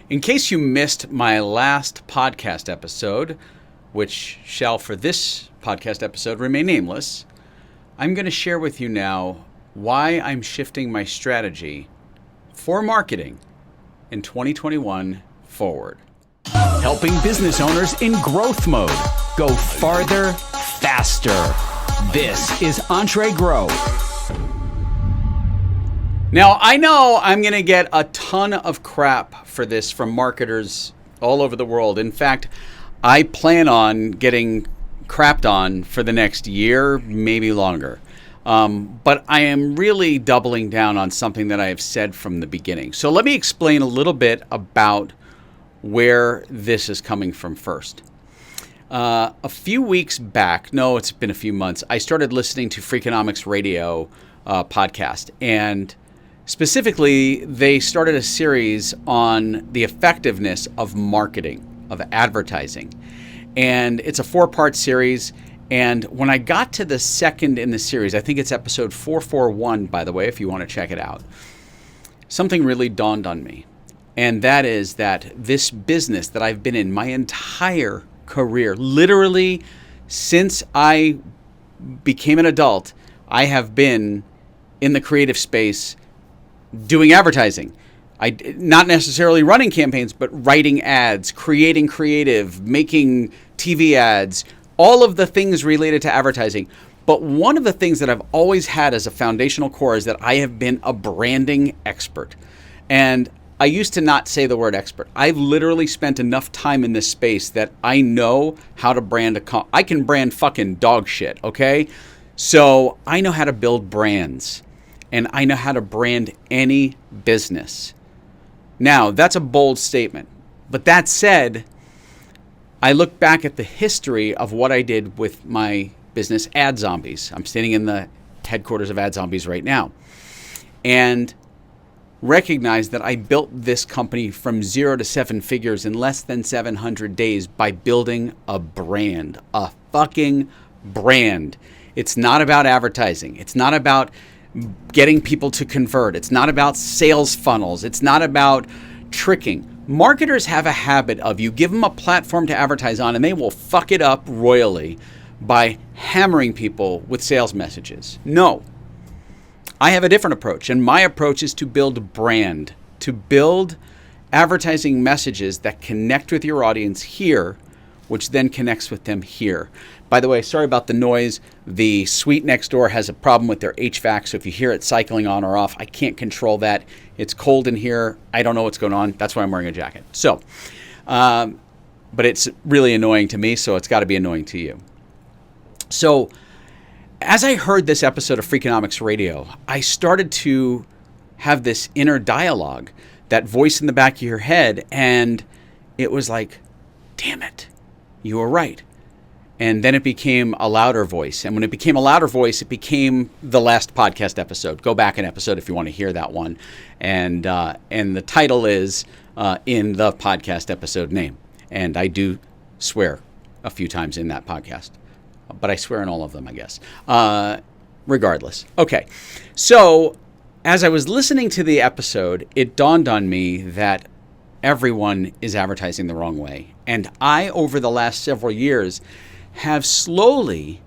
In case you missed my last podcast episode, which shall for this podcast episode remain nameless, I'm going to share with you now why I'm shifting my strategy for marketing in 2021 forward. Helping business owners in growth mode go farther, faster. This is EntreGrow. Now, I know I'm going to get a ton of crap for this from marketers all over the world. In fact, I plan on getting crapped on for the next year, maybe longer. But I am really doubling down on something that I have said from the beginning. So let me explain a little bit about where this is coming from first. A few weeks back, no, it's been a few months, I started listening to Freakonomics radio podcast. And specifically, they started a series on the effectiveness of marketing, of advertising. And it's a 4-part series. And when I got to the second in the series, I think it's episode 441, by the way, if you want to check it out, something really dawned on me. And that is that this business that I've been in my entire career, literally since I became an adult, I have been in the creative space doing advertising. Not necessarily running campaigns, but writing ads, creating creative, making TV ads, all of the things related to advertising. But one of the things that I've always had as a foundational core is that I have been a branding expert. And I used to not say the word expert. I've literally spent enough time in this space that I know how to brand I can brand fucking dog shit, okay? So I know how to build brands. And I know how to brand any business. Now, that's a bold statement. But that said, I look back at the history of what I did with my business, Ad Zombies. I'm standing in the headquarters of Ad Zombies right now. And recognize that I built this company from 0 to 7 figures in less than 700 days by building a brand, a fucking brand. It's not about advertising. It's not about getting people to convert. It's not about sales funnels. It's not about tricking. Marketers have a habit of you give them a platform to advertise on and they will fuck it up royally by hammering people with sales messages. No. I have a different approach, and my approach is to build brand, to build advertising messages that connect with your audience here, which then connects with them here. By the way, sorry about the noise. The suite next door has a problem with their HVAC, so if you hear it cycling on or off, I can't control that. It's cold in here. I don't know what's going on. That's why I'm wearing a jacket. So, but it's really annoying to me, so it's got to be annoying to you. So, as I heard this episode of Freakonomics Radio, I started to have this inner dialogue, that voice in the back of your head, and it was like, damn it, you were right. And then it became a louder voice. And when it became a louder voice, it became the last podcast episode. Go back an episode if you want to hear that one. And the title is in the podcast episode name. And I do swear a few times in that podcast. But I swear in all of them, I guess. Regardless. Okay. So as I was listening to the episode, it dawned on me that everyone is advertising the wrong way. And I, over the last several years, have slowly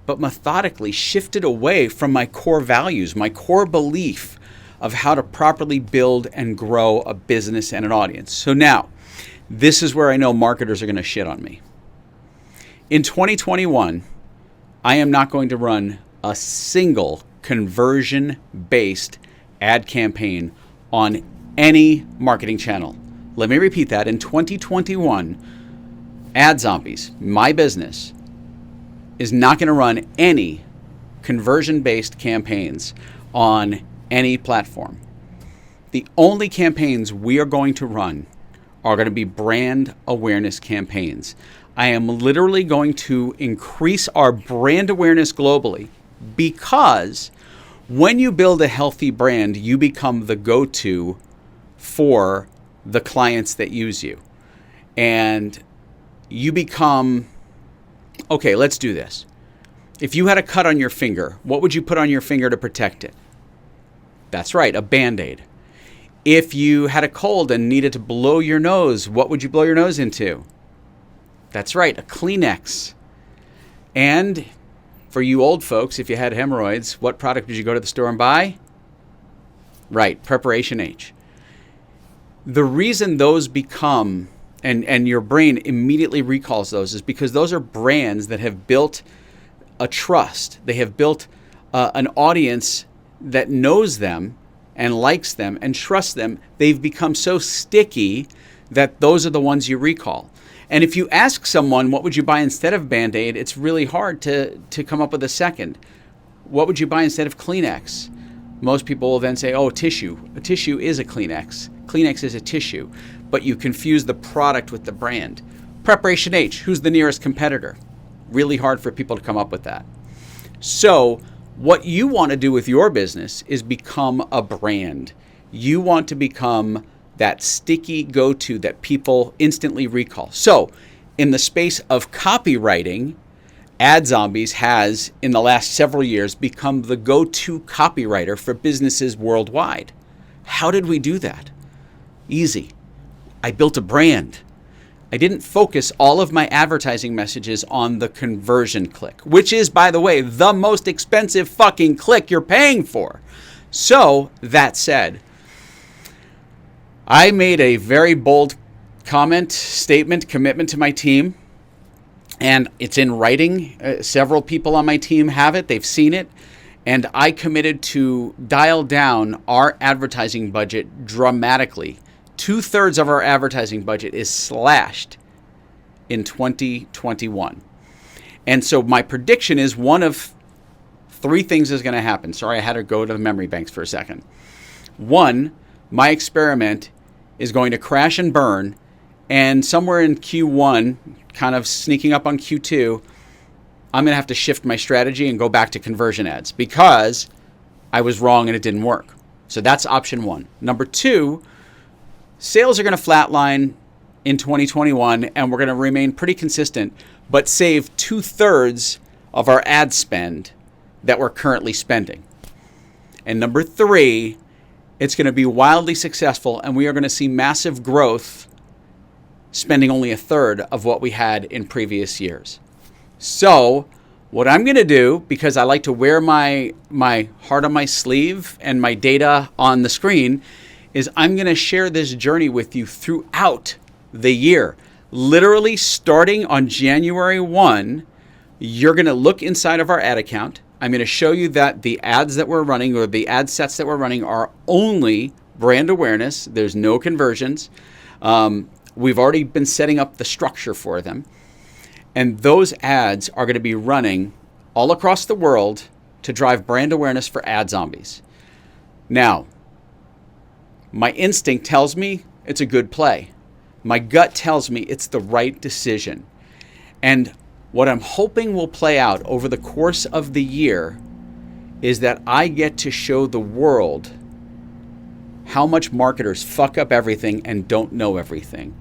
but methodically shifted away from my core values, my core belief of how to properly build and grow a business and an audience. So now, this is where I know marketers are going to shit on me. In 2021, I am not going to run a single conversion-based ad campaign on any marketing channel. Let me repeat that. In 2021, Ad Zombies, my business, is not going to run any conversion-based campaigns on any platform. The only campaigns we are going to run are going to be brand awareness campaigns. I am literally going to increase our brand awareness globally because when you build a healthy brand, you become the go-to for the clients that use you. And you become, okay, let's do this. If you had a cut on your finger, what would you put on your finger to protect it? That's right, a Band-Aid. If you had a cold and needed to blow your nose, what would you blow your nose into? That's right, a Kleenex. And for you old folks, if you had hemorrhoids, what product did you go to the store and buy? Right, Preparation H. The reason those become, and your brain immediately recalls those, is because those are brands that have built a trust. They have built an audience that knows them and likes them and trusts them. They've become so sticky that those are the ones you recall. And if you ask someone, what would you buy instead of Band-Aid, it's really hard to come up with a second. What would you buy instead of Kleenex? Most people will then say, oh, tissue. A tissue is a Kleenex. Kleenex is a tissue. But you confuse the product with the brand. Preparation H, who's the nearest competitor? Really hard for people to come up with that. So what you want to do with your business is become a brand. You want to become that sticky go-to that people instantly recall. So in the space of copywriting, AdZombies has, in the last several years, become the go-to copywriter for businesses worldwide. How did we do that? Easy. I built a brand. I didn't focus all of my advertising messages on the conversion click, which is, by the way, the most expensive fucking click you're paying for. So, that said, I made a very bold statement, commitment to my team, and it's in writing. Several people on my team have it. They've seen it. And I committed to dial down our advertising budget dramatically. 2/3 of our advertising budget is slashed in 2021. And so my prediction is one of three things is going to happen. Sorry, I had to go to the memory banks for a second. One, my experiment is going to crash and burn, and somewhere in Q1, kind of sneaking up on Q2, I'm going to have to shift my strategy and go back to conversion ads because I was wrong and it didn't work. So that's option one. Number two, sales are going to flatline in 2021 and we're going to remain pretty consistent, but save 2/3 of our ad spend that we're currently spending. And number three, it's going to be wildly successful and we are going to see massive growth spending only 1/3 of what we had in previous years. So what I'm going to do, because I like to wear my heart on my sleeve and my data on the screen, is I'm going to share this journey with you throughout the year. Literally starting on January 1, you're going to look inside of our ad account. I'm going to show you that the ads that we're running or the ad sets that we're running are only brand awareness. There's no conversions. We've already been setting up the structure for them. And those ads are going to be running all across the world to drive brand awareness for AdZombies. Now, my instinct tells me it's a good play. My gut tells me it's the right decision. And what I'm hoping will play out over the course of the year is that I get to show the world how much marketers fuck up everything and don't know everything.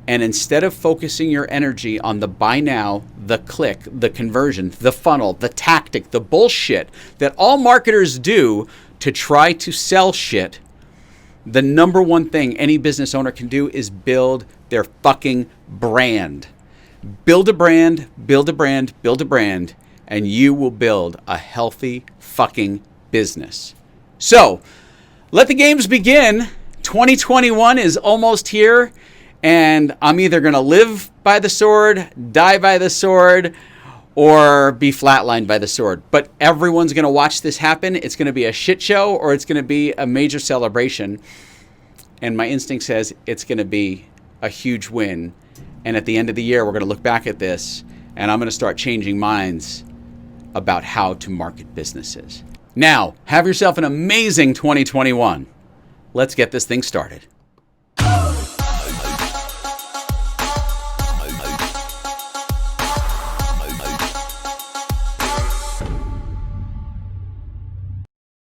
And instead of focusing your energy on the buy now, the click, the conversion, the funnel, the tactic, the bullshit that all marketers do to try to sell shit, the number one thing any business owner can do is build their fucking brand. Build a brand, build a brand, build a brand, and you will build a healthy fucking business. So, let the games begin. 2021 is almost here. And I'm either going to live by the sword, die by the sword, or be flatlined by the sword. But everyone's going to watch this happen. It's going to be a shit show or it's going to be a major celebration. And my instinct says it's going to be a huge win. And at the end of the year, we're going to look back at this and I'm going to start changing minds about how to market businesses. Now, have yourself an amazing 2021. Let's get this thing started.